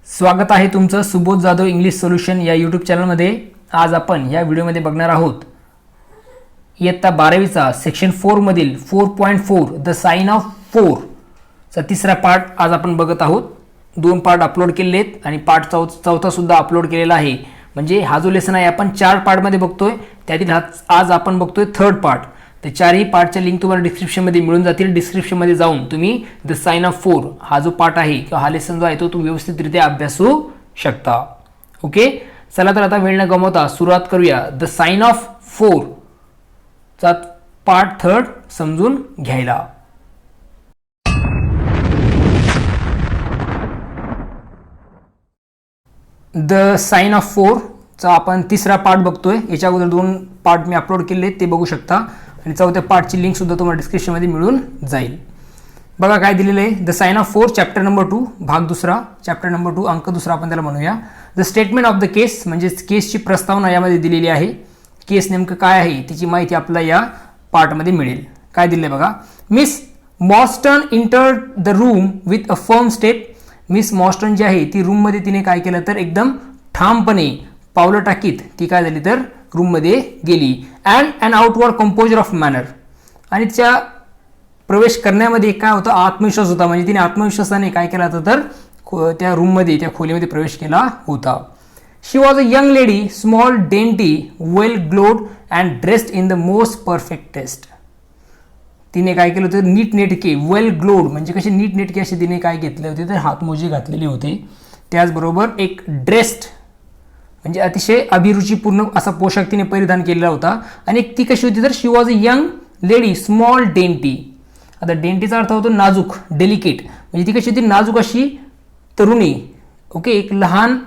स्वागत आहे तुमचं सुबोध जाधव इंग्लिश सोल्युशन या यूट्यूब चॅनलमध्ये। आज आपण या व्हिडिओमध्ये बघणार आहोत इयत्ता 12वीचा सेक्शन 4 मधील 4.4 द साइन ऑफ 4 चा तिसरा पार्ट आज आपण बघत आहोत। दोन पार्ट अपलोड केलेले आहेत आणि पार्ट चौथा सुद्धा अपलोड केलेला आहे। म्हणजे हा जो लेसन आहे आपण 4 पार्ट मध्ये बघतोय, त्यातील आज आपण बघतोय थर्ड पार्ट। ते चारही पार्टच्या लिंक तुम्हाला डिस्क्रिप्शन मध्ये मिळून जातील। डिस्क्रिप्शन मध्ये जाऊन तुम्ही द साइन ऑफ 4 हा जो पार्ट आहे किंवा हा लेसन जो आहे तो तुम्ही व्यवस्थितरित्या अभ्यासू शकता। ओके, चला तर आता वेळ न गमावता सुरुवात करूया द साइन ऑफ 4 चा पार्ट थर्ड समजून घ्यायला। द साइन ऑफ 4 चा आपण तिसरा पार्ट बघतोय। याच्या अगोदर दोन पार्ट मी अपलोड केले ते बघू शकता आणि चौथ्या पार्टची लिंक सुद्धा तुम्हाला डिस्क्रिप्शन मध्ये मिळून जाईल। बघा काय दिलेलं आहे, the sign of 4 chapter number 2 भाग दुसरा, चॅप्टर नंबर 2 अंक दुसरा आपण त्याला म्हणूया। द स्टेटमेंट ऑफ द केस म्हणजे केसची प्रस्तावना यामध्ये दिलेली आहे। केस नेमकं काय आहे त्याची माहिती आपल्याला या पार्ट मध्ये मिळेल। काय दिलंय बघा, Miss Morstan entered the room with a firm step. Miss Morstan जी आहे ती रूम मध्ये तिने काय केलं तर एकदम ठामपणे पावलं टाकीत ती काय झाली तर रूम मध्ये गेली। And an outward composure of manner, आणि त्या प्रवेश करण्यामध्ये काय होता, आत्मविश्वास होता। म्हणजे तिने आत्मविश्वासाने काय केला होता तर त्या रूम मध्ये त्या खोलीमध्ये प्रवेश केला होता। She was a young lady, small dainty, well gloved and dressed in the most perfect taste. तिने काय केलं होतं, नीटनेटके, वेल ग्लोड म्हणजे कसे नीटनेटके असे तिने काय घेतले होते तर हातमोजे घातलेले होते। त्याचबरोबर एक ड्रेस्ड म्हणजे अतिशय अभिरुचीपूर्ण असा पोशाख तिने परिधान केलेला होता। आणि ती कशी होती तर she was a young lady, small dainty. आता डेंटीचा अर्थ होतो नाजूक, डेलिकेट, म्हणजे ती कशी होती नाजूक अशी तरुणी। ओके, एक लहान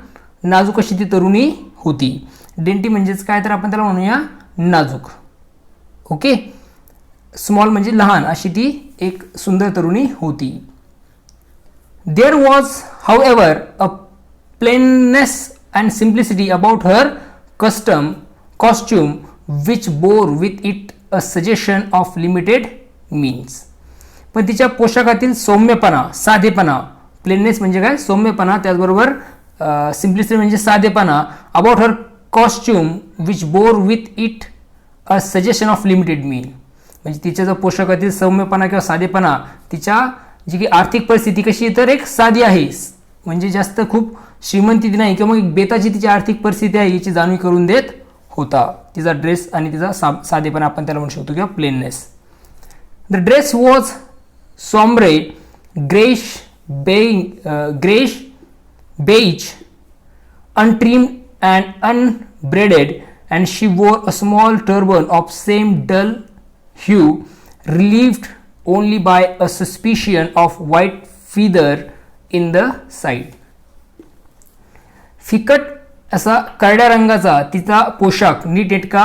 नाजूक अशी ती तरुणी होती। डेंटी म्हणजेच काय तर आपण त्याला म्हणूया नाजूक। ओके, स्मॉल म्हणजे लहान अशी ती एक सुंदर तरुणी होती। There was however a plainness and simplicity about her costume which bore with it a suggestion of limited means। पण तिच्या पोशाखातील सौम्यपणा, साधेपणा, प्लेननेस म्हणजे काय सौम्यपणा, त्याचबरोबर सिम्प्लिसिटी म्हणजे साधेपणा, about her costume which bore with it a suggestion of limited mean. म्हणजे तिच्या जो पोशाखातील सौम्यपणा किंवा साधेपणा, तिच्या जी की आर्थिक परिस्थिती कशी तर एक साधी आहे, म्हणजे जास्त खूप श्रीमंती नाही किंवा मग बेताची तिची आर्थिक परिस्थिती आहे याची जाणीव करून देत होता तिचा ड्रेस आणि तिचा साधेपणा आपण त्याला म्हणू शकतो किंवा plainness. The dress was sombre greyish beige untrimmed and unbraided and she wore a small turban of same dull hue relieved only by a suspicion of white feather in the side. फिकट असा करड्या रंगाचा तिचा पोशाख नीटनेटका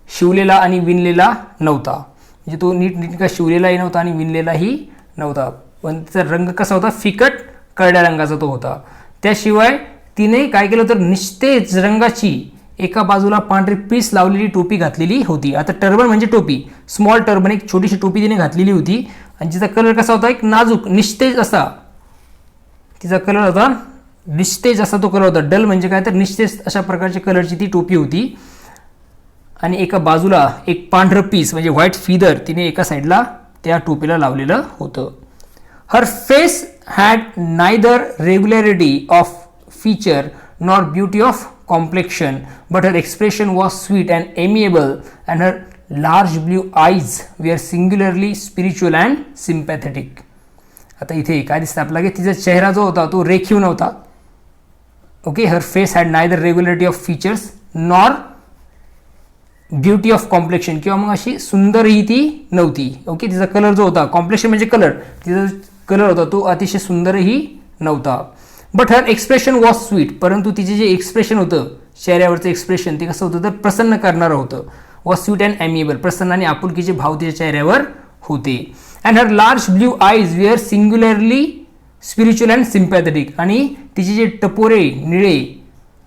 शिवलेला आणि विणलेला नव्हता। म्हणजे तो नीटनेटका शिवलेलाही नव्हता आणि विणलेलाही नव्हता, पण तिचा रंग कसा होता, फिकट करड्या रंगाचा तो होता। त्याशिवाय तिने काय केलं तर निस्तेज रंगाची एका बाजूला पांढरी पीस लावलेली टोपी घातलेली होती। आता टर्बन म्हणजे टोपी, स्मॉल टर्बन एक छोटीशी टोपी तिने घातलेली होती आणि तिचा कलर कसा होता, एक नाजूक निस्तेज असा तिचा कलर होता, निस्तेज असा तो कलर होता। डल म्हणजे काय तर निस्तेज अशा प्रकारची कलरची ती टोपी होती आणि एका बाजूला एक पांढरं पीस म्हणजे व्हाईट फिदर तिने एका साईडला त्या टोपीला लावलेलं होतं। Her face had neither regularity of feature nor beauty of complexion but her expression was sweet and amiable and her large blue eyes were singularly spiritual and sympathetic. आता इथे काय दिसतं आपल्याला की तिचा चेहरा जो होता तो रेखीव नव्हता। Okay, her face had neither regularity of features nor beauty of complexion, किंवा मग अशी सुंदरही ती नव्हती। ओके, तिचा कलर जो होता, कॉम्प्लेक्शन म्हणजे कलर, तिचा कलर होता तो अतिशय सुंदरही नव्हता। But her expression was sweet, परंतु तिचे जे एक्सप्रेशन होतं चेहऱ्यावरचं एक्सप्रेशन ते कसं होतं तर प्रसन्न करणारं होतं। वॉज स्वीट अँड ॲमिएबल, प्रसन्न आणि आपुलकीचे भाव तिच्या चेहऱ्यावर होते। And her large blue eyes were singularly spiritual and sympathetic, आणि तिचे जे टपोरे निळे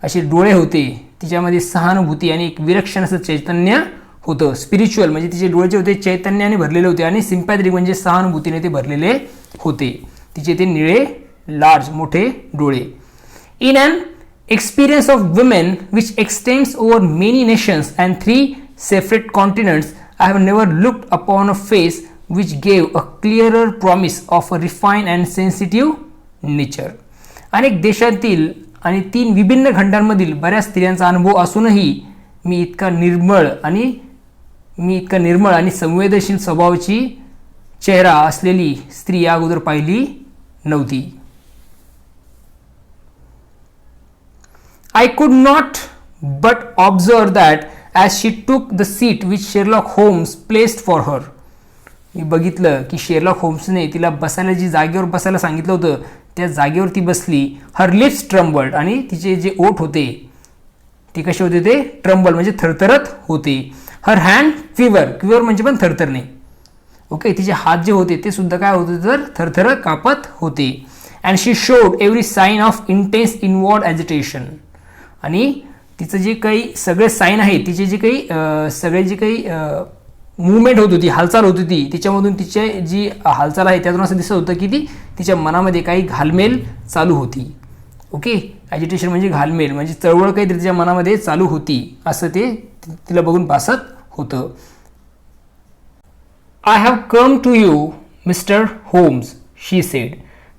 असे डोळे होते तिच्यामध्ये सहानुभूती आणि एक विलक्षण असं चैतन्य होतं। स्पिरिच्युअल म्हणजे तिचे डोळे जे होते चैतन्याने भरलेले होते आणि सिम्पॅथेटिक म्हणजे सहानुभूतीने ते भरलेले होते। तिचे ते निळे लार्ज मोठे डोळे। In an experience of women which extends over many nations and 3 separate continents, I have never looked upon a face which gave a clearer promise of a refined and sensitive nature. अनेक देशातील आणि 3 विभिन्न खंडांमधील बऱ्याच स्त्रियांचा अनुभव असूनही मी इतका निर्मळ आणि संवेदनशील स्वभावाची चेहरा असलेली स्त्री या अगोदर पाहिली नव्हती. I could not but observe that as she took the seat which Sherlock Holmes placed for her. मी बघितलं की शेरलॉक होम्सने तिला बसायला जी जागेवर बसायला सांगितलं होतं त्या जागेवर ती बसली. हर लिप्स ट्रम्बल्ड, आणि तिचे जे ओठ होते ते कसे होते, ते ट्रम्बल म्हणजे थरथरत होते. हर हँड क्विवर म्हणजे पण थरथरणे. ओके, तिचे हात जे होते ते सुद्धा काय होते तर थरथर कापत होते. And she showed every sign of intense inward agitation. आणि तिचं जे काही सगळे साईन आहेत, तिचे जे काही मुवमेंट होत होती, हालचाल होत होती, तिच्यामधून तिचे जी हालचाल आहे त्यातून असं दिसत होतं की तिच्या मनामध्ये काही घालमेल चालू होती. ओके, ॲजिटेशन म्हणजे घालमेल, म्हणजे चळवळ काही तिच्या मनामध्ये चालू होती असं ते तिला बघून भासत होतं. I have come to you Mr Holmes, she said.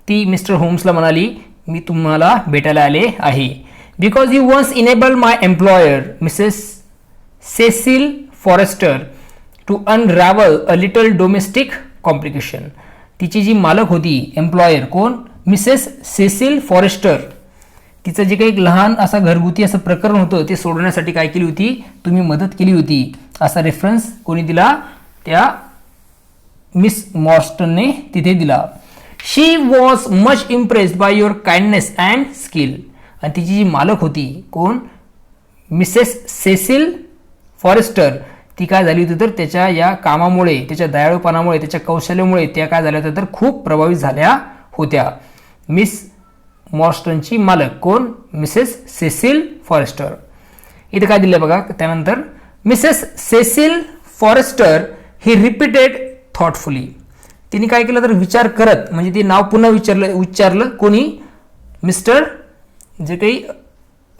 ती मिस्टर होम्सला म्हणाली, मी तुम्हाला भेटायला आले आहे. Because you once enable my employer Mrs Cecil Forrester to unravel a little domestic complication. तिची जी मालक होती, एम्प्लॉयर कोण, मिसेस सेसिल फॉरेस्टर, तिचं जे काही एक लहान असा घरगुती असं प्रकरण होतं ते सोडवण्यासाठी काय केली होती, तुम्ही मदत केली होती असा रेफरन्स कोणी दिला, त्या मिस मॉर्स्टनने तिथे दिला. She was much impressed by your kindness and skill. आणि तिची जी मालक होती कोण, मिसेस सेसिल फॉरेस्टर, ती काय झाली होती तर त्याच्या या कामामुळे, त्याच्या दयाळूपणामुळे, त्याच्या कौशल्यामुळे त्या काय झाल्या होत्या तर खूप प्रभावित झाल्या होत्या. मिस मॉर्स्टनची मालक कोण, मिसेस सेसिल फॉरेस्टर. इथे काय दिलं बघा, त्यानंतर मिसेस सेसिल फॉरेस्टर ही रिपीटेड थॉटफुली. तिने काय केलं तर विचार करत, म्हणजे ते नाव पुन्हा उच्चारलं कोणी, मिस्टर जे काही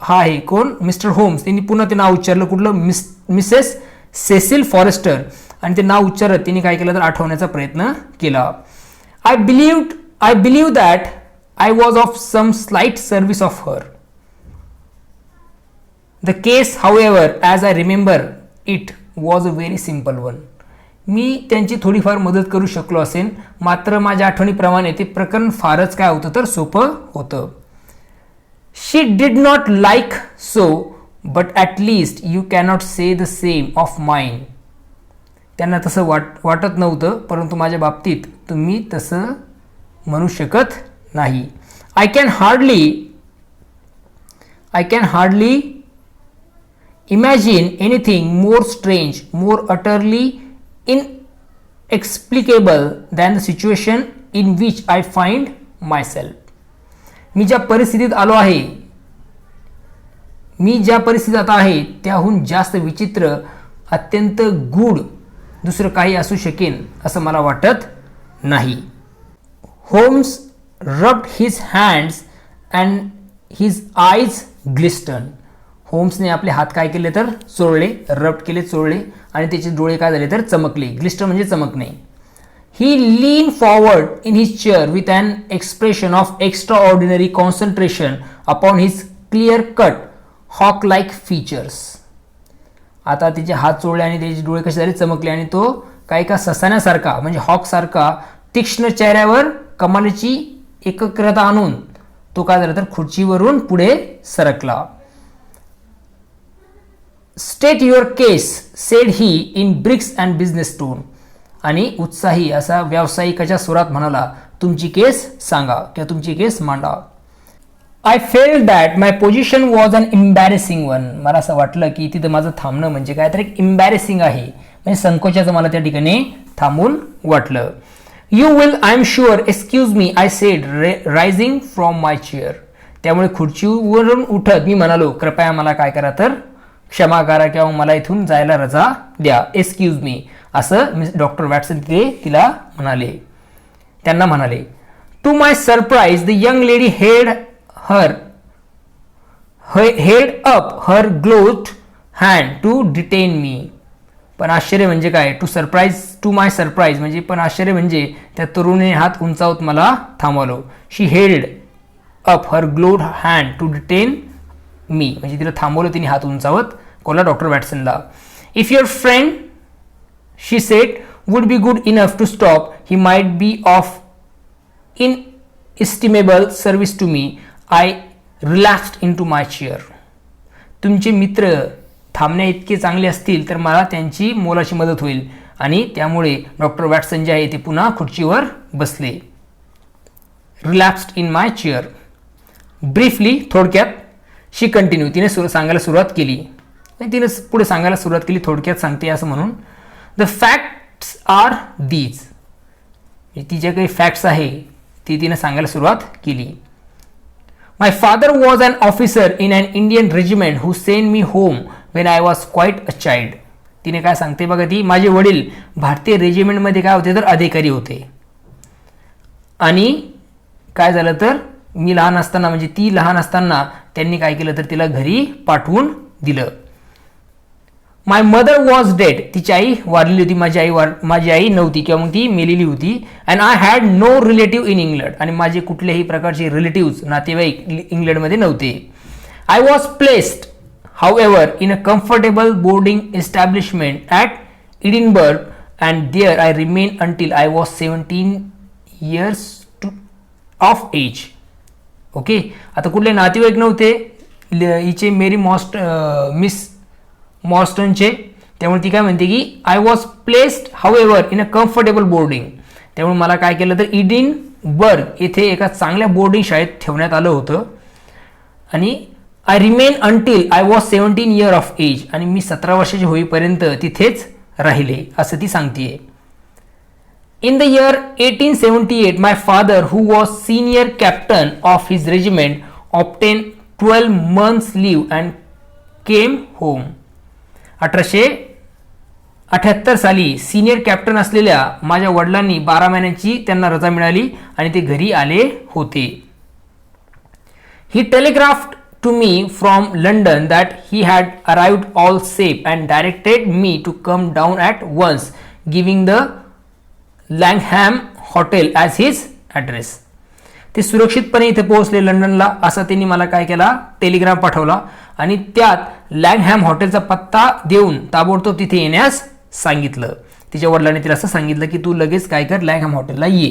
हा आहे कोण, मिस्टर होम्स, त्यांनी पुन्हा ते नाव उच्चारलं कुठलं, मिसेस सेसिल फॉरेस्टर, आणि ते नाव उच्चारत तिने काय केलं तर आठवण्याचा प्रयत्न केला. I believe that I was of some slight service of her. The case however as I remember it was a very simple one. मी त्यांची थोडीफार मदत करू शकलो असेल, मात्र माझ्या आठवणीप्रमाणे ते प्रकरण फारच काय होतं तर सोपं होतं. She did not like so, but at least you cannot say the same of mine. त्यांना तसं वाटत नव्हतं, परंतु माझ्या बाबतीत तुम्ही तसं म्हणू शकत नाही. I can hardly imagine anything more strange, more utterly inexplicable than the situation in which I find myself. मी ज्या परिस्थितीत आलो आहे, मी ज्या परिस्थितीत आता आहे त्याहून जास्त विचित्र, अत्यंत गूढ दुसरं काही असू शकेन असं मला वाटत नाही. Holmes rubbed his hands and his eyes glisten. होम्सने आपले हात काय केले तर चोळले, रब्ड केले, चोळले, आणि त्याचे डोळे काय झाले तर चमकले. ग्लिस्टन म्हणजे चमकणे. He leaned forward in his chair with an expression of extraordinary concentration upon his clear-cut, hawk-like features. आता तिचे हात चोळले आणि त्याचे डोळे कसे झाले चमकले, आणि तो काही का ससाण्यासारखा म्हणजे हॉकसारखा तीक्ष्ण चेहऱ्यावर कमालीची एकाग्रता आणून तो काय झाला तर खुर्चीवरून पुढे सरकला. State your case, said he in brisk and business tone. आणि उत्साही असा व्यावसायिकाच्या स्वरात म्हणाला, तुमची केस सांगा किंवा तुमची केस मांडा. I felt that my position was an embarrassing one. मला असं वाटलं की तिथं माझं थांबणं म्हणजे काय तर एक इम्बॅरेसिंग आहे, म्हणजे संकोचाचं मला त्या ठिकाणी थांबून वाटलं. You will I am sure excuse me, I said rising from my chair. त्यामुळे खुर्चीवरून उठत मी म्हणालो, कृपया मला काय करा तर क्षमा करा किंवा मला इथून जायला रजा द्या, एक्सक्यूज मी, असं डॉक्टर वॅटसन त्यांना म्हणाले. To my surprise the young lady had her held up her gloved hand to detain me. पण आश्चर्य म्हणजे काय, टू माय सरप्राईज म्हणजे पण आश्चर्य म्हणजे त्या तरुणीने हात उंचावत मला थांबवलं. She held up her gloved hand to detain me म्हणजे तिला थांबवलं तिने हात उंचावत कोला डॉक्टर वॅटसनला. If your friend she said would be good enough to stop he might be of inestimable service to me I relaxed into my chair. तुमचे मित्र थांबण्या इतके चांगले असतील तर मला त्यांची मोलाची मदत होईल. आणि त्यामुळे डॉक्टर वॅटसन जे आहे ते पुन्हा खुर्चीवर बसले. Relaxed in my chair. Briefly थोडक्यात शी कंटिन्यू तिने सांगायला सुरुवात केली. तिने पुढे सांगायला सुरुवात केली थोडक्यात सांगते असं म्हणून. The facts are these. ती ज्या काही फॅक्ट्स आहे ती तिने सांगायला सुरुवात केली. My father was an officer in an Indian regiment who send me home when I was quite a child. तिने काय सांगते बघा ती, माझे वडील भारतीय रेजिमेंटमध्ये काय होते तर अधिकारी होते. आणि काय झालं तर मी लहान असताना म्हणजे ती लहान असताना त्यांनी काय केलं तर तिला घरी पाठवून दिलं. माय मदर वॉज डेड. तिची आई वारलेली होती, माझी आई नव्हती किंवा मग ती मेलेली होती. And I had no relative in England. आणि माझे कुठल्याही प्रकारचे रिलेटिव्ह नातेवाईक इंग्लंडमध्ये नव्हते. I was placed however in a comfortable boarding establishment at Edinburgh and there I remained until I was 17 years of age. Okay, आता कुठले नातेवाईक नव्हते हिचे मेरी मिस मॉर्स्टनचे. त्यामुळे ती काय म्हणते की I was placed however in a comfortable boarding. त्यामुळे मला काय केलं तर इडिनबर्ग येथे एका चांगल्या बोर्डिंग शाळेत ठेवण्यात आलं होतं. आणि I remain until I was 17 years of age. आणि मी 17 वर्षाचे होईपर्यंत तिथेच राहिले असं ती सांगतेय. In the year 1878, my father, who was senior captain of his regiment, obtained 12 months leave and came home. 1878 साली सिनियर कॅप्टन असलेल्या माझ्या वडिलांनी 12 महिन्यांची त्यांना रजा मिळाली आणि ते घरी आले होते. He telegraphed to me from London that he had arrived all safe and directed me to come down at once, giving the Langham hotel as his address. ते सुरक्षितपणे इथे पोहोचले लंडनला असं त्यांनी मला काय केला टेलिग्राम पाठवला आणि त्यात लँगहॅम हॉटेलचा पत्ता देऊन ताबडतोब तिथे येण्यास सांगितलं. तिच्या वडिलांनी तिला असं सांगितलं की तू लगेच काय कर लँगहॅम हॉटेलला ये.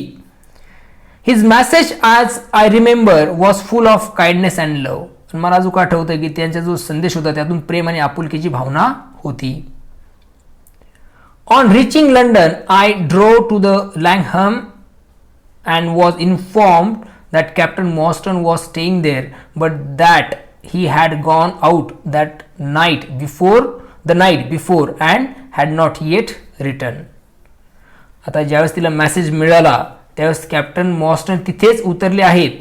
His message as I remember was full of kindness and love. मला अजून आठवतं की त्यांचा जो संदेश होता त्यातून प्रेम आणि आपुलकीची भावना होती. On reaching London, I drove to the Langham and was informed that Captain Morstan was staying there, but that he had gone out the night before and had not yet returned. आता ज्यावेळेस तिला message मिळाला त्यावेळेस captain मॉर्स्टन तिथेच उतरले आहेत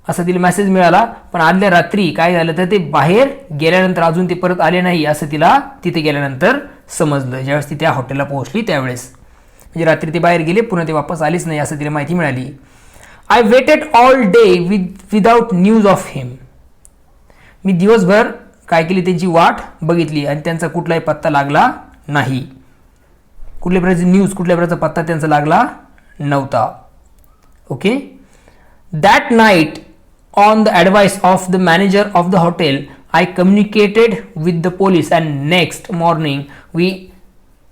असं तिला मेसेज मिळाला. पण आदल्या रात्री काय झालं तर ते बाहेर गेल्यानंतर अजून ते परत आले नाही असं तिला तिथे गेल्यानंतर समजलं. ज्यावेळेस ती त्या हॉटेलला पोहोचली त्यावेळेस म्हणजे रात्री ते बाहेर गेले पुन्हा ते वापस आलेच नाही असं तिला माहिती मिळाली. I waited all day without news of him. मी दिवसभर काय केली त्यांची वाट बघितली आणि त्यांचा कुठलाही पत्ता लागला नाही. कुठल्या प्रकारची न्यूज कुठल्या प्रकारचा पत्ता त्यांचा लागला नव्हता. Okay. That night on the advice of the manager of the hotel, I communicated with the police and next morning we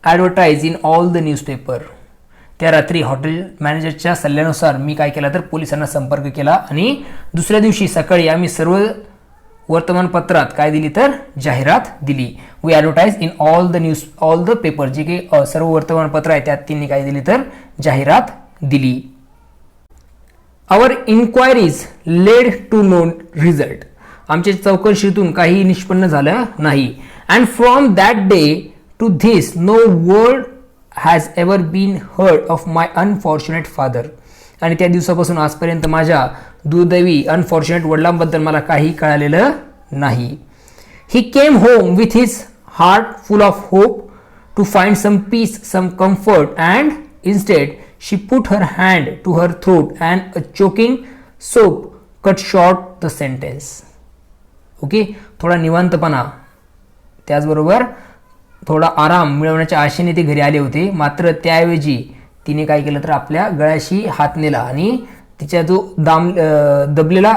advertised in all the newspaper. त्या रात्री हॉटेल मॅनेजरच्या सल्ल्यानुसार मी काय केला तर पोलिसांना संपर्क केला आणि दुसऱ्या दिवशी सकाळी आम्ही सर्व वर्तमानपत्रात काय दिली तर जाहिरात दिली. We advertise in all the paper. जे काही सर्व वर्तमानपत्र आहे त्यात त्यांनी काय दिली तर जाहिरात दिली. Our inquiries led to no result. आमच्या चौकशीतून काही निष्पन्न झालं नाही. And from that day to this no word has ever been heard of my unfortunate father. आणि त्या दिवसापासून आजपर्यंत माझ्या दुर्दैवी अनफॉर्च्युनेट वडिलांबद्दल मला काही कळालेलं नाही. He came home with his heart full of hope to find some peace some comfort and instead she put her hand to her throat and a choking sob cut short the sentence. Okay, थोडा निवांतपणा, त्याचबरोबर थोडा आराम मिळवण्याच्या आशेने ते घरी आले होते. मात्र त्याऐवजी तिने काय केलं तर आपल्या गळ्याशी हात नेला आणि तिच्या जो दबलेला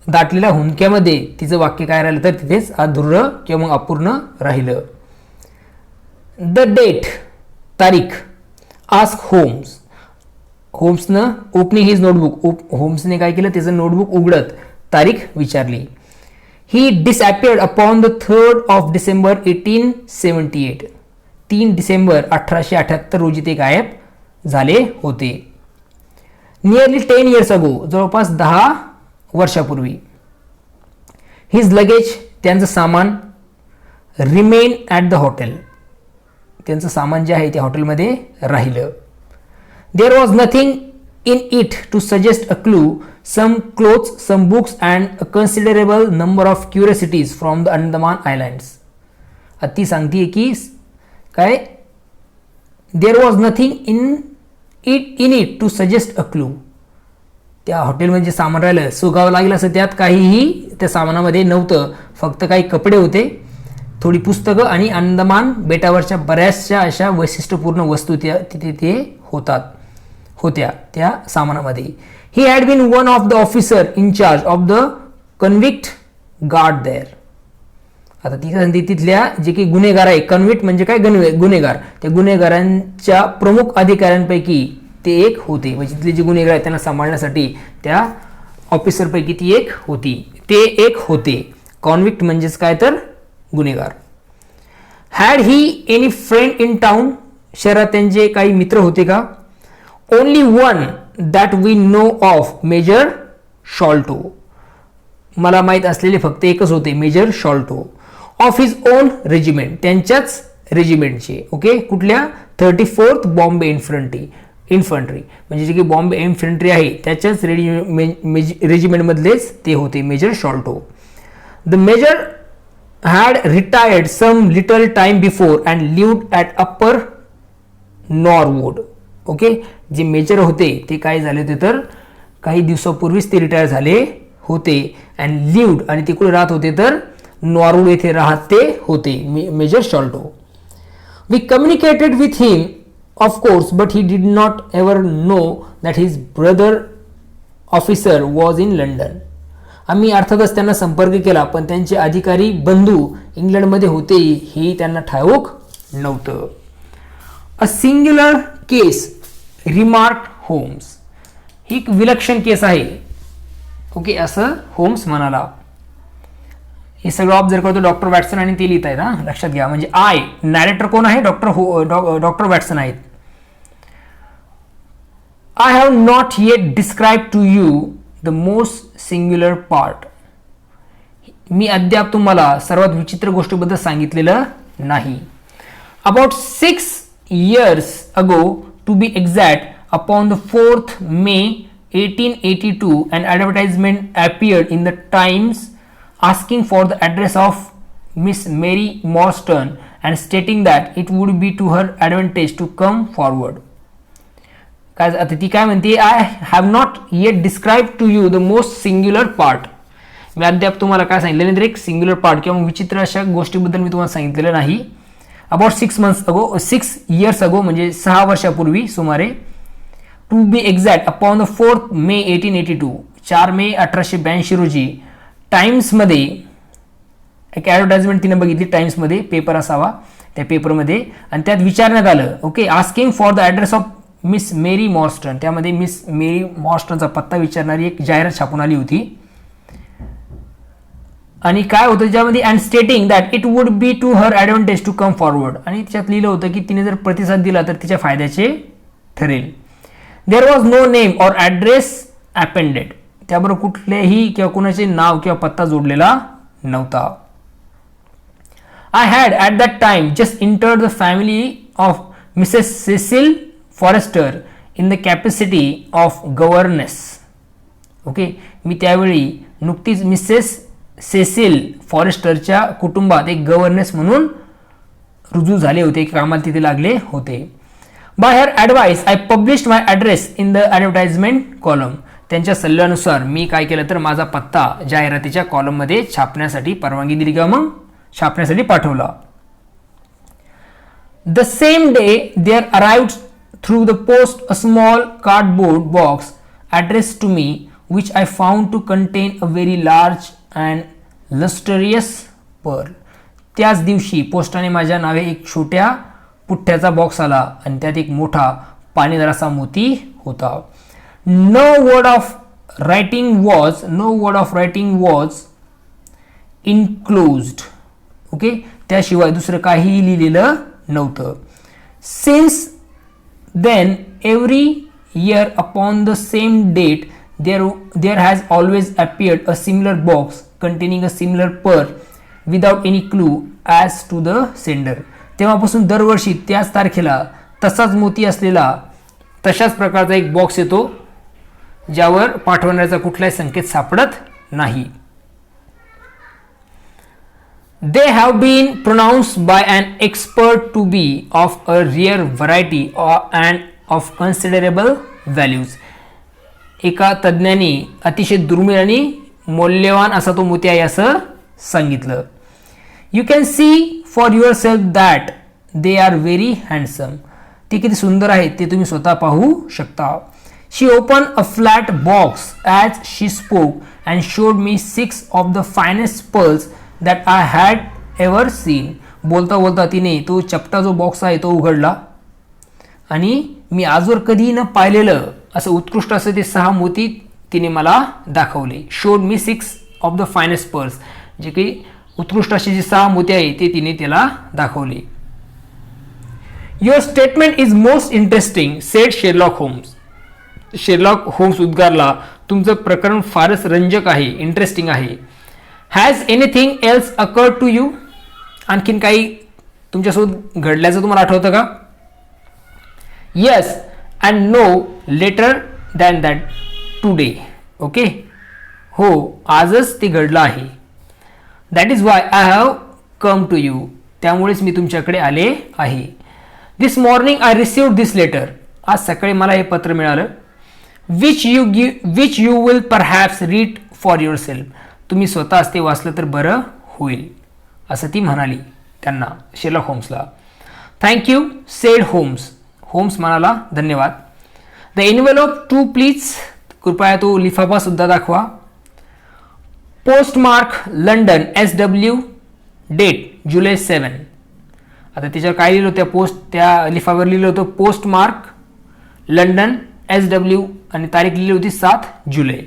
दाटलेल्या हुंदक्यामध्ये तिचं वाक्य काय राहिलं तर तिथेच अधूर्ण किंवा मग अपूर्ण राहिलं. द डेट, तारीख. Ask Holmes. होम्सनं ओपनिंग हिज नोटबुक, होम्सने काय केलं त्याचं नोटबुक उघडत तारीख विचारली. He disappeared upon the 3rd of December 1878. 3 डिसेंबर 1878 रोजी ते गायब झाले होते. नियरली 10 years ago, जवळपास 10 वर्षापूर्वी. हिज लगेज, त्यांचं सामान. रिमेन ॲट द हॉटेल, त्यांचं सामान जे आहे त्या हॉटेलमध्ये राहिलं. There was nothing in it to suggest a clue. Some clothes, some books and a considerable number of curiosities from the Andaman islands. ती सांगते की काय, there was nothing in it to suggest a clue. त्या हॉटेलमध्ये जे सामान राहिलं सुगावं लागेल असं त्यात काहीही त्या सामानामध्ये नव्हतं. फक्त काही कपडे होते, थोडी पुस्तकं आणि अंदमान बेटावरच्या बऱ्याचशा अशा वैशिष्ट्यपूर्ण वस्तू तिथे ते होत्या त्या सामानामध्ये. He had been one of the officer in charge of the convict guard there. आता ती सांगते तिथल्या जे काही गुन्हेगार आहे, कन्व्हिक्ट म्हणजे काय, गुन्हेगार, त्या गुन्हेगारांच्या प्रमुख अधिकाऱ्यांपैकी ते एक होते. म्हणजे तिथले जे गुन्हेगार आहेत त्यांना सांभाळण्यासाठी त्या ऑफिसरपैकी ती एक होती, ते एक होते. कॉन्व्हिक्ट म्हणजेच काय तर गुन्हेगार. Had he any friend in town. शहरात त्यांचे काही मित्र होते का. Only one that we know of, Major Sholto. मला माहीत असलेले फक्त एकच होते, Major Sholto. Of his own regiment, त्यांच्याच रेजिमेंटचे. ओके, कुठल्या, 34th बॉम्बे इन्फंट्री, म्हणजे जे की बॉम्बे इन्फंट्री आहे त्याच्याच रेजिमेंटमधलेच ते होते, Major Sholto. The major had retired some little time before and lived at upper Norwood. Okay, जे मेजर होते ते काय झाले होते तर काही दिवसापूर्वीच ते रिटायर झाले होते. अँड लिव्ड, आणि ते कुठे राहत होते तर नॉरवूड येथे राहते होते Major Sholto. We communicated with him of course but he did not ever know that his brother officer was in London. आम्ही अर्थातच त्यांना संपर्क केला, पण त्यांचे अधिकारी बंधू इंग्लंडमध्ये होते हे त्यांना ठाऊक नव्हतं. A singular case, remark Holmes. ही एक विलक्षण केस आहे. ओके, असं होम्स म्हणाला. हे सगळं ऑब्झर्व करतो डॉक्टर वॅटसन आणि ते लिहित आहेत. हा, लक्षात घ्या. म्हणजे नॅरेटर कोण आहे, डॉक्टर वॅटसन आहेत. I have not yet describe to you the most singular part. मी अद्याप तुम्हाला सर्वात विचित्र गोष्टीबद्दल सांगितलेलं नाही. About 6 years ago, to be exact, upon the 4th May 1882, an advertisement appeared in the Times asking for the address of Miss Mary Morstan and stating that it would be to her advantage to come forward. काय आता ती काय म्हणते, I have not yet describe to you the most singular part. मी अद्याप तुम्हाला काय सांगितलं नाही तर एक सिंग्युलर पार्ट किंवा विचित्र अशा गोष्टीबद्दल मी तुम्हाला सांगितलेलं नाही. अबाउट 6 years ago म्हणजे 6 वर्षापूर्वी सुमारे. To be exact, upon the 4th May 1882, 4 May 1882 रोजी टाइम्समध्ये एक ॲडव्हर्टाइजमेंट तिने बघितली. टाइम्समध्ये पेपर असावा, त्या पेपरमध्ये, आणि त्यात विचारण्यात आलं, okay, asking for the address of Miss Mary Morstan. त्यामध्ये मिस मेरी मॉर्स्टनचा पत्ता विचारणारी एक जाहिरात छापून आली होती. आणि काय होतं त्याच्यामध्ये, and stating that it would be to her advantage to come forward. आणि त्याच्यात लिहिलं होतं की तिने जर प्रतिसाद दिला तर तिच्या फायद्याचे ठरेल. There was no name or address appended. त्याबरोबर कुठलेही किंवा कुणाचे नाव किंवा पत्ता जोडलेला नव्हता. I had at that time just entered the family of Mrs Cecil Forrester in the capacity of governess. Okay, मी त्यावेळी नुकतीच मिसेस सेसिल फॉरेस्टरच्या कुटुंबात एक गव्हर्नेस म्हणून रुजू झाले होते, कामाला तिथे लागले होते. Bye her advice I published my address in the advertisement column. त्यांच्या सल्ल्यानुसार मी काय केलं तर माझा पत्ता जाहिरातीच्या कॉलममध्ये छापण्यासाठी परवानगी दिली किंवा मग छापण्यासाठी पाठवला. The same day there arrived through the post a small cardboard box addressed to me which I found to contain a very large and lustrous pearl. त्याच दिवशी पोस्टाने माझ्या नावे एक छोट्या पुठ्ठ्याचा बॉक्स आला आणि त्यात एक मोठा पाणीदार असा मोती होता. No word of writing was enclosed. Okay, त्याशिवाय दुसरं काहीही लिहिलेलं नव्हतं. Since then every year upon the same date there has always appeared a similar box containing a similar pearl without any clue as to the sender. तेव्हापासून दरवर्षी त्याच तारखेला तसाच मोती असलेला तशाच प्रकारचा एक बॉक्स येतो ज्यावर पाठवण्याचा कुठलाही संकेत सापडत नाही. They have been pronounced by an expert to be of a rare variety and of considerable values. एका तज्ज्ञाने अतिशय दुर्मिळ आणि मौल्यवान असा तो मोती आहे असं सांगितलं. You can see for yourself that they are very handsome. ते किती सुंदर आहेत ते तुम्ही स्वतः पाहू शकता. She opened a flat box as she spoke and showed me 6 of the finest pearls that I had ever seen. बोलता बोलता तिने तो चपटा जो बॉक्स आहे तो उघडला आणि मी आजवर कधी न पाहिलेलं असं उत्कृष्ट असं ते 6 मोती तिने मला दाखवले. Showed me 6 of the finest pearls. जे काही उत्कृष्ट असे जे 6 मोती आहे ते तिने त्याला दाखवले. Your statement is most interesting, said Sherlock Holmes. Sherlock Holmes उद्गारला, तुमचं प्रकरण फारच रंजक आहे, इंटरेस्टिंग आहे. Has anything else occurred to you? आणखीन काही तुमच्यासोबत घडल्याचं तुम्हाला आठवतं का? Yes and no later than that today. Okay, हो आजच ते घडलं आहे. That is why I have come to you. त्यामुळेच मी तुमच्याकडे आले आहे. This morning I received this letter. आज सकाळी मला हे पत्र मिळालं. which you will perhaps read for yourself. तुम्ही स्वतःच ते वाचलं तर बरं होईल असं ती म्हणाली त्यांना, शेरलॉक होम्सला. Thank you said Holmes. होम्स म्हणाला धन्यवाद. The envelope too please. कृपया तो लिफाफा सुद्धा दाखवा. Postmark London SW. डेट जुलै 7. आता त्याच्यावर काय लिहिलं होतं? त्या लिफाफ्यावर लिहिलं होतं पोस्टमार्क लंडन SW आणि तारीख लिहिली होती 7 जुलै.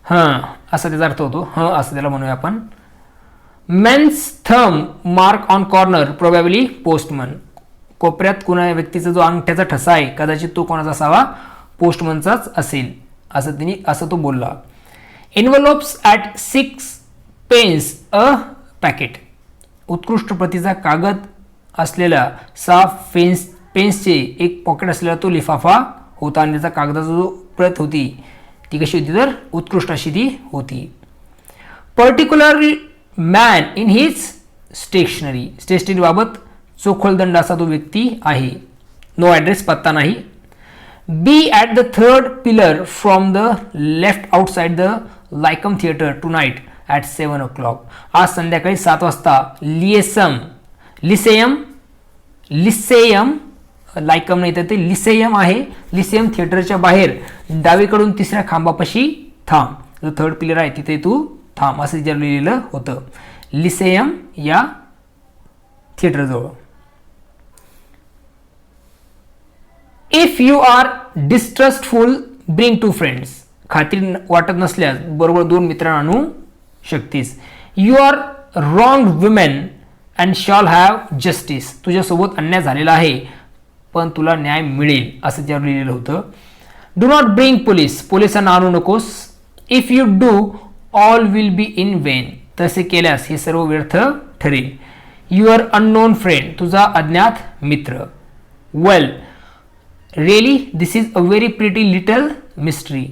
हां असा त्याचा अर्थ होतो. असं त्याला म्हणूया आपण. Men's thumb mark on corner probably postman. कोपऱ्यात कोणा व्यक्तीचा जो अंगठ्याचा ठसा आहे कदाचित तो कोणाचा असावा? पोस्टमनचाच असेल असं तो बोलला. Envelopes at 6 pens a packet. उत्कृष्ट प्रतीचा कागद असलेला 6 पेन्सचे एक पॉकेट असलेला तो लिफाफा होता आणि त्याचा कागदाचा जो प्रत होती ती कशी होती तर उत्कृष्ट अशी ती होती. Particular man in his stationery. Stationery बाबत चोखलदंड असा तो व्यक्ती आहे. नो ॲड्रेस, पत्ता नाही. Be at the 3rd pillar from the left outside the Lyceum theatre tonight at 7 o'clock. आज संध्याकाळी 7 वाजता लिसेयम लायकम नाही तर ते लिसेयम आहे. लिसेयम थिएटरच्या बाहेर डावीकडून 3ऱ्या खांबापाशी थांब. जो 3rd पिलर आहे तिथे तू थांब असं तिच्यावर लिहिलेलं होतं. लिसेयम या थिएटरजवळ. If you are distrustful bring 2 friends. खात्री वाटत नसल्यास बरोबर 2 मित्रांना आणू शकतीस. You are wrong woman and shall have justice. तुझ्यासोबत अन्याय झालेला आहे पण तुला न्याय मिळेल असं त्यावर लिहिलेलं होतं. Do not bring police. पोलिसांना आणू नकोस. If you do all will be in vain. तसे केल्यास हे सर्व व्यर्थ ठरेल. Your unknown friend. तुझा अज्ञात मित्र. Well really this is a very pretty little mystery.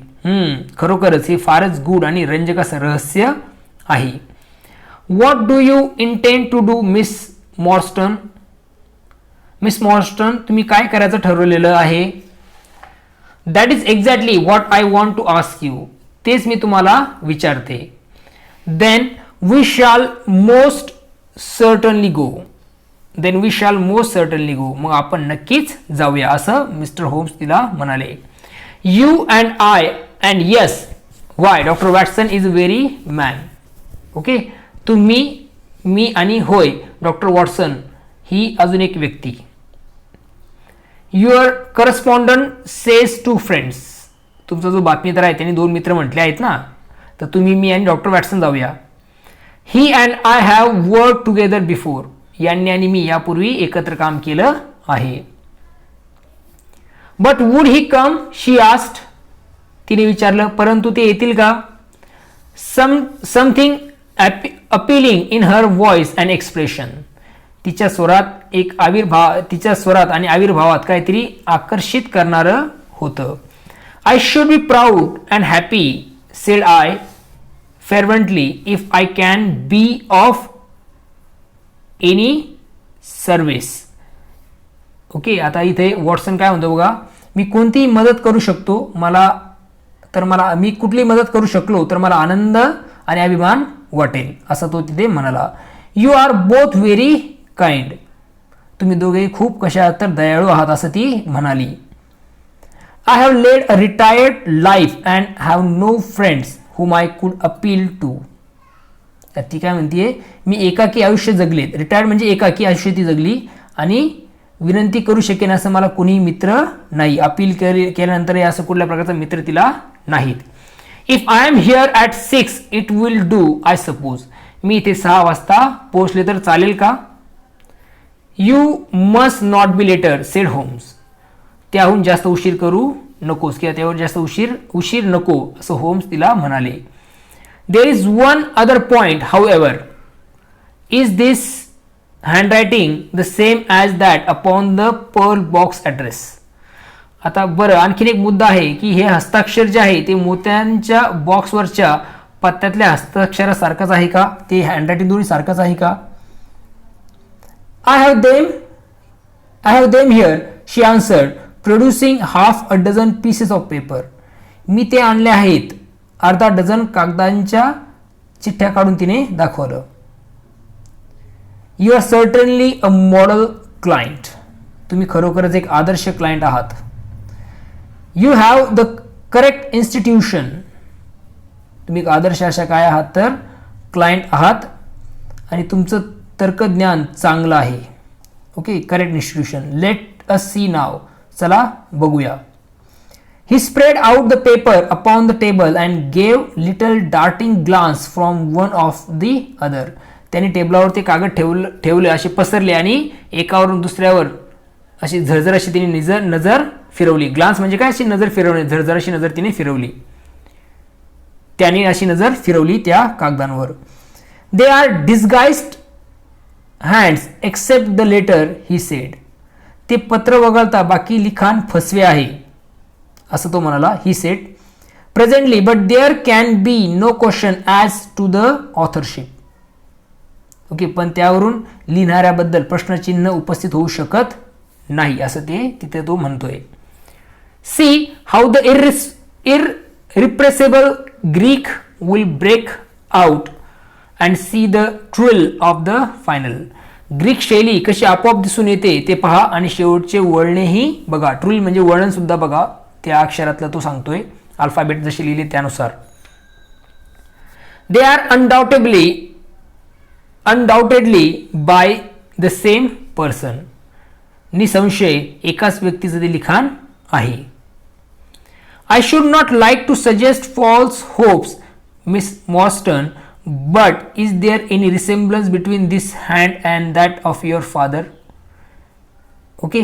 खरोखरच हे फारच गूढ आणि रंजक असं रहस्य आहे. What do you intend to do Miss Morstan. Miss Morstan तुम्ही काय करायचं ठरवलेलं आहे? That is exactly what I want to ask you. तेच मी तुम्हाला विचारते. Then we shall most certainly go. Then we shall most certainly go. मग आपण नक्कीच जाऊया असं मिस्टर होम्स तिला म्हणाले. You and I and yes why doctor Watson is very man. Okay, तुम्ही, मी आणि होय डॉक्टर वॉटसन ही अजून एक व्यक्ती. Your correspondent says two friends. तुमचा जो बातमीदार आहे त्यांनी 2 मित्र म्हटले आहेत ना, तर तुम्ही, मी आणि डॉक्टर वॅटसन जाऊया. He and I have work together before. यांनी आणि मी यापूर्वी एकत्र काम केलं आहे. But would he come, she asked. तिने विचारलं, परंतु ते येतील का? Something appealing in her voice and expression. तिच्या स्वरात एक तिच्या स्वरात आणि आविर्भावात काहीतरी आकर्षित करणारं होतं. I should be proud and happy said I fervently if I can be of any service. Okay, आता इथे वॉटसन काय म्हणतो बघा, मी कोणतीही मदत करू शकतो, मी कुठली मदत करू शकलो तर मला आनंद आणि अभिमान वाटेल असं तो तिथे म्हणाला. You are both very kind. तुम्ही दोघे खूप कशा तर दयाळू आहात असं ती म्हणाली. I have led a retired life and have no friends whom I could appeal to. ती काय म्हणतीये, मी एकाकी आयुष्य जगले. रिटायर्ड म्हणजे एकाकी आयुष्य ती जगली आणि विनंती करू शकेन असं मला कोणी मित्र नाही. अपील केल्यानंतर असं कुठल्या प्रकारचा मित्र तिला नाहीत. If I am here at 6 it will do I suppose. मी इथे 6 वाजता पोहोचले तर चालेल का? You must not be later said Holmes. त्याहून जास्त उशीर करू नकोस किंवा त्यावर जास्त उशीर नको असं होम्स तिला म्हणाले. There is one other point however. Is this handwriting the same as that upon the pearl box address. आता बरं, आणखीन एक मुद्दा आहे की हे हस्ताक्षर जे आहे ते मोत्यांच्या बॉक्सवरच्या पत्त्यातल्या हस्ताक्षरासारखंच आहे का? ते हँडरायटिंग दोन्ही सारखंच आहे का? I have them here she answered producing half a dozen pieces of paper. मी ते आणले आहेत. अर्धा डझन कागदांच्या चिठ्ठ्या काढून तिने दाखवलं. You are certainly a model client. तुम्ही खरोखरच एक आदर्श क्लायंट आहात. You have the correct institution. तुम्ही एक आदर्श अशा काय आहात तर क्लायंट आहात आणि तुमचं तर्कज्ञान चांगलं आहे. Okay, correct institution. Let us see now. चला बघूया. He spread out the paper upon the table and gave little darting glance from one of the other. त्याने टेबलावर ते कागद ठेवले असे पसरले आणि एकावरून दुसऱ्यावर अशी झरझर अशी तिने नजर फिरवली. ग्लान्स म्हणजे काय? अशी नजर फिरवणे, झरझर अशी नजर तिने फिरवली. त्याने अशी नजर फिरवली त्या कागदांवर. They are disguised hands except the letter he said. ते पत्र वगळता बाकी लिखाण फसवे आहे असं तो म्हणाला. He said presently but there can be no question as to the authorship. Okay, पण त्यावरून लिहिणाऱ्याबद्दल प्रश्नचिन्ह उपस्थित होऊ शकत नाही असं ते तिथे तो म्हणतोय. See how the irrepressible Greek will break out and see the trill of the final. Greek शैली कशी आपोआप दिसून येते ते पहा आणि शेवटचे वळणेही बघा. ट्रुल म्हणजे वळण सुद्धा बघा. त्या अक्षरातला तो सांगतोय अल्फाबेट जसे लिहिले त्यानुसार. They are undoubtedly by the same person. निसंशय एकाच व्यक्तीचं ते लिखाण आहे. I should not like to suggest false hopes Miss Morstan, but is there any resemblance between this hand and that of your father? Okay,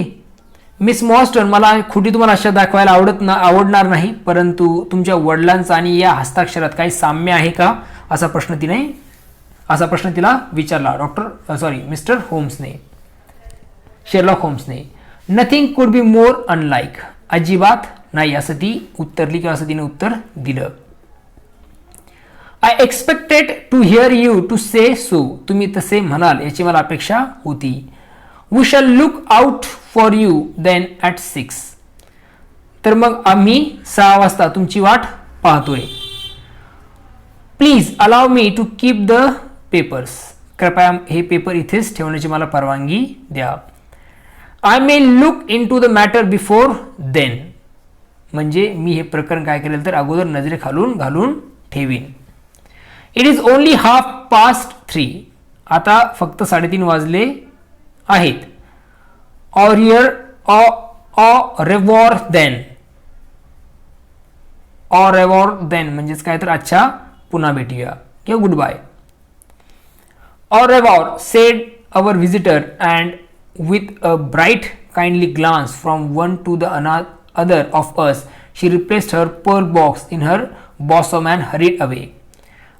Miss Morstan, मला खोटी तुम्हाला अशा दाखवायला आवडणार नाही, परंतु तुमच्या वडिलांचा आणि या हस्ताक्षरात काही साम्य आहे का असा प्रश्न तिला विचारला मिस्टर होम्सने, शेरलॉक होम्सने. Nothing could be more unlike. अजिबात नाही असं ती उत्तरली किंवा असं तिने उत्तर दिलं. I expected to hear you to say so. तुम्ही तसे म्हणाल याची मला अपेक्षा होती. We shall look out for you then at 6. तर मग आम्ही 6 वाजता तुमची वाट पाहतोय. Please allow me to keep the papers. कृपया हे पेपर इथेच ठेवण्याची मला परवानगी द्या. I may look into the matter before then. म्हणजे मी हे प्रकरण काय करेल तर अगोदर नजरे खालून घालून ठेवीन. It is only 3:30. आता फक्त 3:30 वाजले आहेत. ऑरियर रेवॉर देन. रेवॉर देन म्हणजेच काय तर अच्छा पुन्हा भेटूया किंवा goodbye. Revoir said our visitor and with a bright kindly glance from one to the other of us she replaced her pearl box in her bosom and hurried away.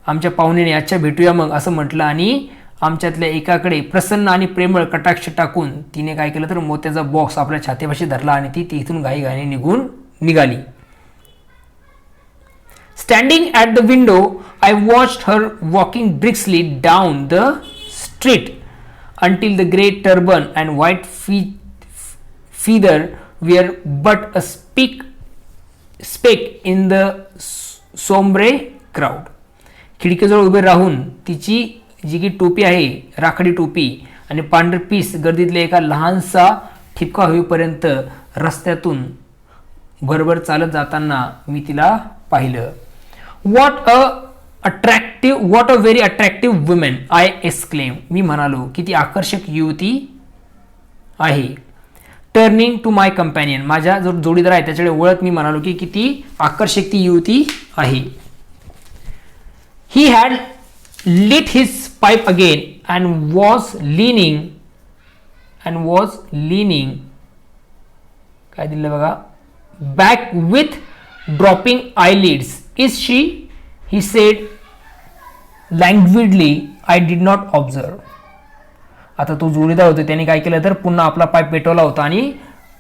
आमच्या पाहुण्याने अच्छा भेटूया मग असं म्हटलं आणि आमच्यातल्या एकाकडे प्रसन्न आणि प्रेमळ कटाक्ष टाकून तिने काय केलं तर मोत्याचा बॉक्स आपल्या छातीपाशी धरला आणि ती तिथून घाईघाईने निघाली. Standing at the window, I watched her walking briskly down the street until the grey turban and white feather were but a speck in the sombre crowd. खिडकीजवळ उभे राहून तिची जी की टोपी आहे राखाडी टोपी आणि पांढरे पीस गर्दीतल्या एका लहानसा ठिपका होईपर्यंत रस्त्यातून भरभर चालत जाताना मी तिला पाहिलं. What a very attractive woman, I exclaimed. मी म्हणालो किती आकर्षक युवती आहे. Turning to my companion. माझ्या जो जोडीदार आहे त्याच्याकडे वळत मी म्हणालो की किती आकर्षक ती युवती आहे. He had lit his pipe again and was leaning काय दिलं बघा back with dropping eyelids. Is she? He said languidly. I did not observe. आता तो जोडीदार होता त्याने काय केलं तर पुन्हा आपला पाईप पेटवला होता आणि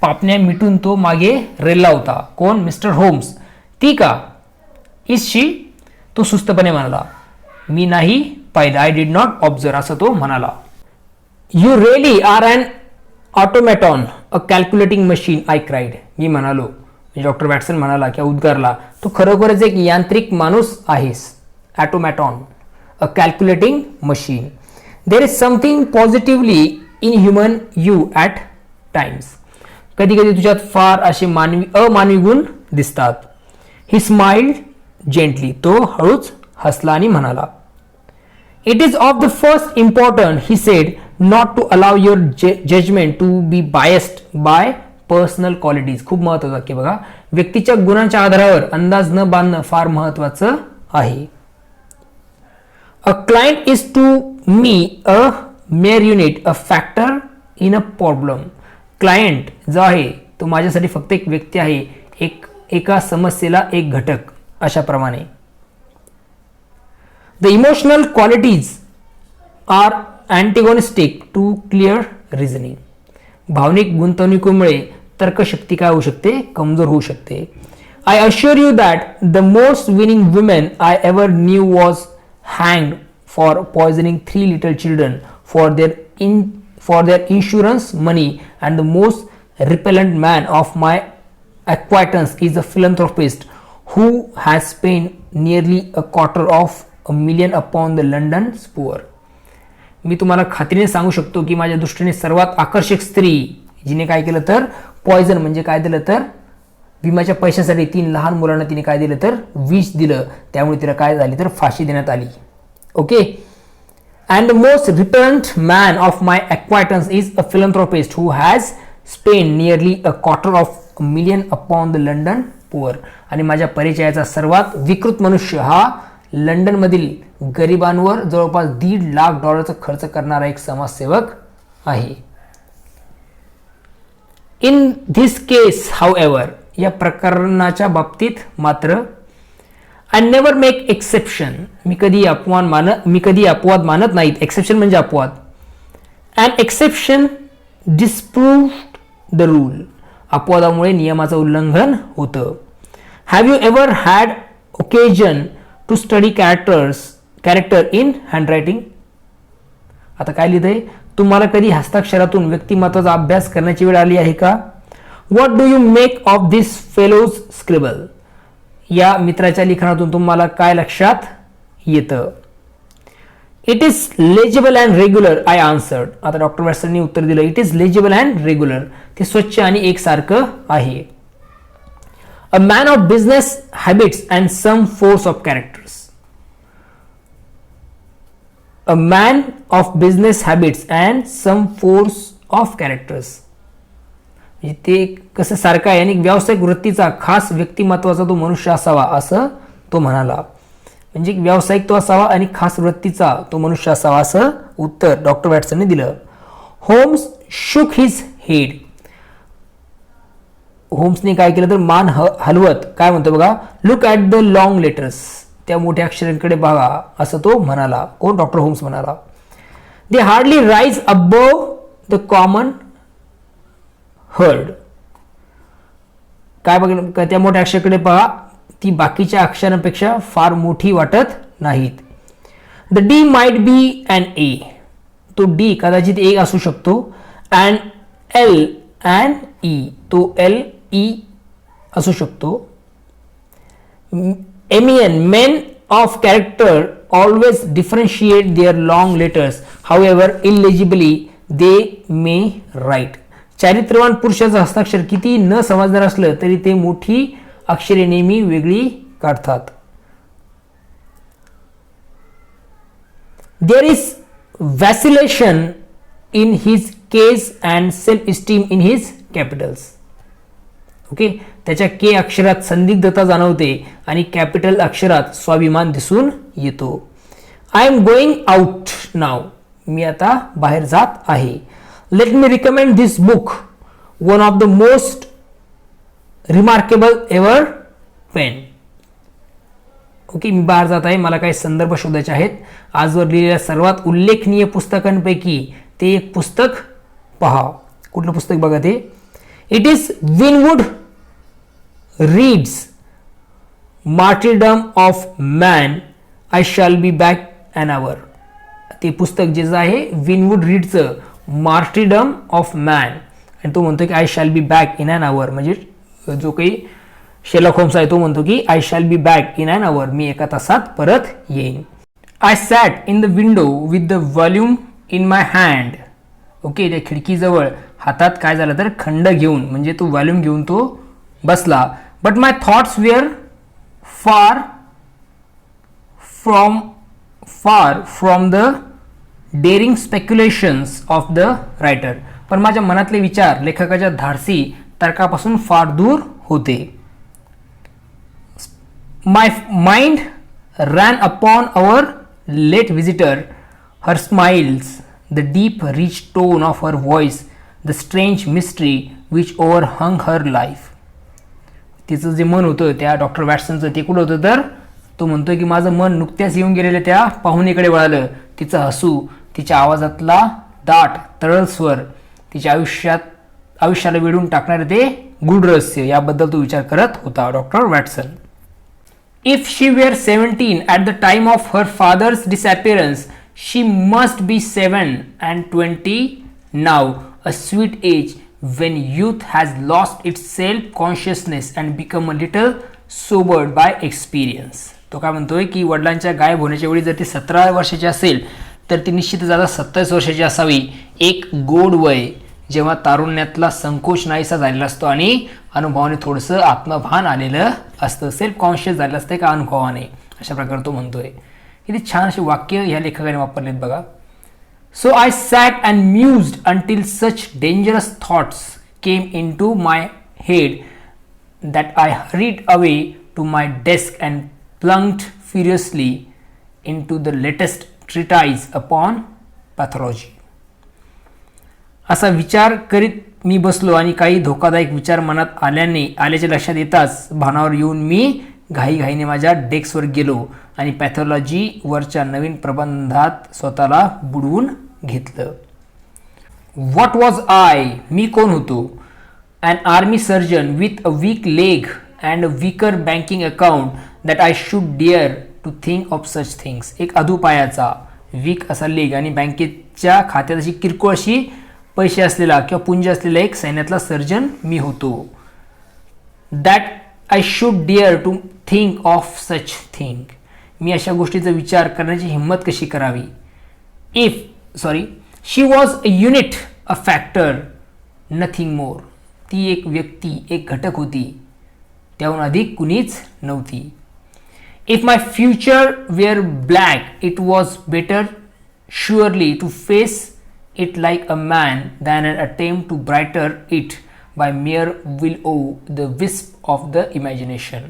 पापण्या मिटून तो मागे रेलला होता. कोण? Mister Holmes. ती का? Is she? तो सुस्तपणे म्हणाला. मी नाही पाहिलं. आय डिड नॉट ऑब्झर्व असं तो म्हणाला. You really are an automaton a calculating machine. I cried. मी म्हणालो. डॉक्टर वॅटसन म्हणाला किंवा उद्गारला तू खरोखरच एक यांत्रिक माणूस आहेस. Automaton a calculating machine. There is something positively inhuman you at times. कधी कधी तुझ्यात फार असे अमानवी गुण दिसतात. He smiled gently. तो हळूच हसला आणि म्हणाला. It is of the first important he said not to allow your judgement to be biased by personal qualities. खूप महत्वाचं की बघा व्यक्तीच्या गुणांच्या आधारावर अंदाज न बांधणं फार महत्वाचं आहे. A client is to me a mere unit a factor in a problem. Client जो आहे तो माझ्यासाठी फक्त एक व्यक्ती आहे एका समस्येला एक घटक अशाप्रमाणे. The emotional qualities are antagonistic to clear reasoning. भावनिक गुंतवणुकीमुळे तर्कशक्ती काय होऊ शकते? कमजोर होऊ शकते. I assure you that the most winning woman I ever knew was हँग्ड for poisoning 3 little children for their insurance money and the most repellent man of my acquaintance is a philanthropist who has spent nearly $250,000 upon the London's poor. मी तुम्हाला खात्रीने सांगू शकतो की माझ्या दृष्टीने सर्वात आकर्षक स्त्री जिने काय केलं तर पॉयझन म्हणजे काय दिलं तर विम्याच्या पैशासाठी 3 लहान मुलांना तिने काय दिलं तर विष दिलं. त्यामुळे तिला काय झाली तर फाशी देण्यात आली. Okay. And the most repellent man of my acquaintance is a philanthropist who has spent nearly $250,000 upon the London poor. आणि माझ्या परिचयाचा सर्वात विकृत मनुष्य हा लंडनमधील गरिबांवर जवळपास $1.5 लाख खर्च करणारा एक समाजसेवक आहे. In this case however. या प्रकरणाच्या बाबतीत मात्र आय नेव्हर मेक एक्सेप्शन. मी कधी अपवाद मानत नाहीत. एक्सेप्शन म्हणजे अपवाद. And exception disproved the rule. अपवादामुळे नियमाचं उल्लंघन होतं. Have you ever had occasion to study character in handwriting. आता काय लिहिलंय? तुम्हाला कधी हस्ताक्षरातून व्यक्तिमत्वाचा अभ्यास करण्याची वेळ आली आहे का? What do you make of this fellow's scribble? या मित्राच्या लिखाणातून तुम्हाला काय लक्षात येतं? It is legible and regular, I answered. आता डॉक्टर वॅटसननी उत्तर दिलं, it is legible and regular, ते स्वच्छ आणि एकसारखं आहे. A man of business habits and some force of characters. A man of business habits and some force of characters, म्हणजे ते कसं सारखं आहे आणि व्यावसायिक वृत्तीचा खास व्यक्तिमत्वाचा तो मनुष्य असावा असं तो म्हणाला. म्हणजे व्यावसायिक तो असावा आणि खास वृत्तीचा तो मनुष्य असावा असं उत्तर डॉक्टर वॅटसनने दिलं. Homes shook his head. होम्सने काय केलं तर मान हलवत काय म्हणतो बघा, look at the long letters, त्या मोठ्या अक्षरांकडे बघा असं तो म्हणाला. कोण? डॉक्टर होम्स म्हणाला. They hardly rise above the common herd. काय बघ, त्या मोठ्या अक्षराकडे पहा, ती बाकीच्या अक्षरांपेक्षा फार मोठी वाटत नाहीत. The D might be and A. तो डी कदाचित ए असू शकतो. अँड एल अँड ई, तो एल ई असू शकतो. एमियन, men of character always differentiate their long letters however illegibly they may write. चारित्र्यवान पुरुषाचं हस्ताक्षर किती न समजणार असलं तरी ते मोठी अक्षरे नेहमी वेगळी काढतात. There is vacillation in his case and self esteem in his capitals. Okay, त्याच्या के अक्षरात संदिग्धता जाणवते आणि कॅपिटल अक्षरात स्वाभिमान दिसून येतो. I am going out now. मी आता बाहेर जात आहे. Let me recommend this book, one of the most remarkable ever pen. Okay, मी बाहेर जात आहे, मला काही संदर्भ शोधायचे आहेत. आजवर लिहिलेल्या सर्वात उल्लेखनीय पुस्तकांपैकी ते एक पुस्तक पहा. कुठलं पुस्तक बघा ते? It is Winwood Reade's Martyrdom of Man, I shall be back an hour. ते पुस्तक जे आहे विनवूड रीडचं मार्टिरडम ऑफ मॅन, आणि तो म्हणतो की I shall be back in an hour. म्हणजे जो काही शेरलॉक होम्स आहे तो म्हणतो की I shall be back in an hour, मी एका तासात परत येईन. I sat in the window with the volume in my hand. Okay, त्या खिडकीजवळ हातात काय झालं तर खंड घेऊन, म्हणजे तो व्हॉल्यूम घेऊन तो बसला. But my thoughts were far from the daring speculations of the writer. पण माझ्या मनातले विचार लेखकाच्या धाडसी तर्कापासून फार दूर होते. My mind ran upon our late visitor, her smiles, the deep rich tone of her voice, the strange mystery which overhung her life. तिचं जे मन होतं त्या डॉक्टर वॅटसनचं ते कुठं होतं तर तो म्हणतोय की माझं मन नुकत्याच येऊन गेलेल्या त्या पाहुणेकडे वळालं. तिचं हसू, तिच्या आवाजातला दाट तरळ स्वर, तिच्या आयुष्याला वेढून टाकणारे ते गूढ रहस्य, याबद्दल तो विचार करत होता Doctor Watson. If she were 17 at the time of her father's disappearance, she must be 7 and 20 now, a sweet age when youth has lost its self-consciousness and become a little sobered by experience. तो काय म्हणतोय की वडिलांच्या गायब होण्याच्या वेळी जर ती 17 वर्षाची असेल तर ती निश्चितच आता 27 वर्षाची असावी. एक गोड वय जेव्हा तारुण्यातला संकोच नाहीसा झालेला असतो आणि अनुभवाने थोडंसं आत्मभान आलेलं असतं, सेल्फ कॉन्शियस झालेलं असतं का अनुभवाने, अशा प्रकारे तो म्हणतोय. किती छान असे वाक्य ह्या लेखकाने वापरलेत बघा. So I sat and mused until such dangerous thoughts came into my head that I hurried away to my desk and plunged furiously into the latest treatise upon pathology. असा विचार करीत मी बसलो आणि काही धोकादायक विचार मनात आल्याचे लक्षात येताच भानावर येऊन मी घाईघाईने माझ्या डेस्कवर गेलो आणि पॅथॉलॉजीवरच्या नवीन प्रबंधात स्वतःला बुडवून घेतलं. What was I? मी कोण होतो? An army surgeon with a weak leg and a weaker banking account that I should dare to think of such things. एक अधूपायाचा, वीक असा लेग आणि बँकेच्या खात्यात अशी किरकोळ अशी पैसे असलेला किंवा पुंज असलेला एक सैन्यातला सर्जन मी होतो. That I should dare to think of such thing. मी अशा गोष्टीचा विचार करण्याची हिंमत कशी करावी. She was a unit, a factor, nothing more. ती एक व्यक्ती, एक घटक होती, त्याहून अधिक कुणीच नव्हती. If my future were black it was better surely to face it like a man than an attempt to brighter it by mere will o the wisp of the imagination.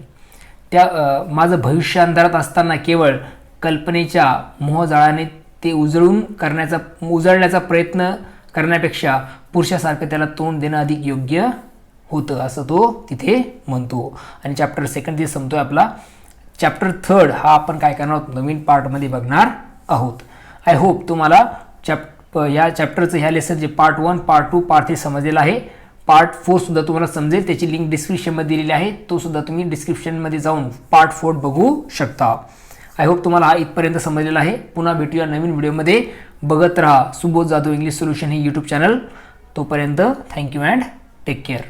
माझं भविष्य अंधारात असताना केवळ कल्पनेच्या मोहजाळाने ते उजळण्याचा प्रयत्न करण्यापेक्षा पुरुषासारखं त्याला तोंड देणं अधिक योग्य होतं, असं तो तिथे म्हणतो. आणि चॅप्टर 2 तिथे संपतोय आपला. चॅप्टर 3 हा आपण काय करणार आहोत, नवीन पार्टमध्ये बघणार आहोत. आय होप तुम्हाला या चॅप्टरचं ह्या लेसनचे पार्ट 1, पार्ट 2, पार्ट 3 समजलेलं आहे. पार्ट 4 सुद्धा तुम्हाला समजेल, त्याची लिंक डिस्क्रिप्शनमध्ये दिलेली आहे, तो सुद्धा तुम्ही डिस्क्रिप्शनमध्ये जाऊन पार्ट 4 बघू शकता. आय होप तुम्हाला हा इथपर्यंत समजलेला आहे. पुन्हा भेटूया नवीन व्हिडिओमध्ये. बघत राहा सुबोध जाधव इंग्लिश सोल्युशन हे यूट्यूब चॅनल. तोपर्यंत थँक्यू अँड टेक केअर.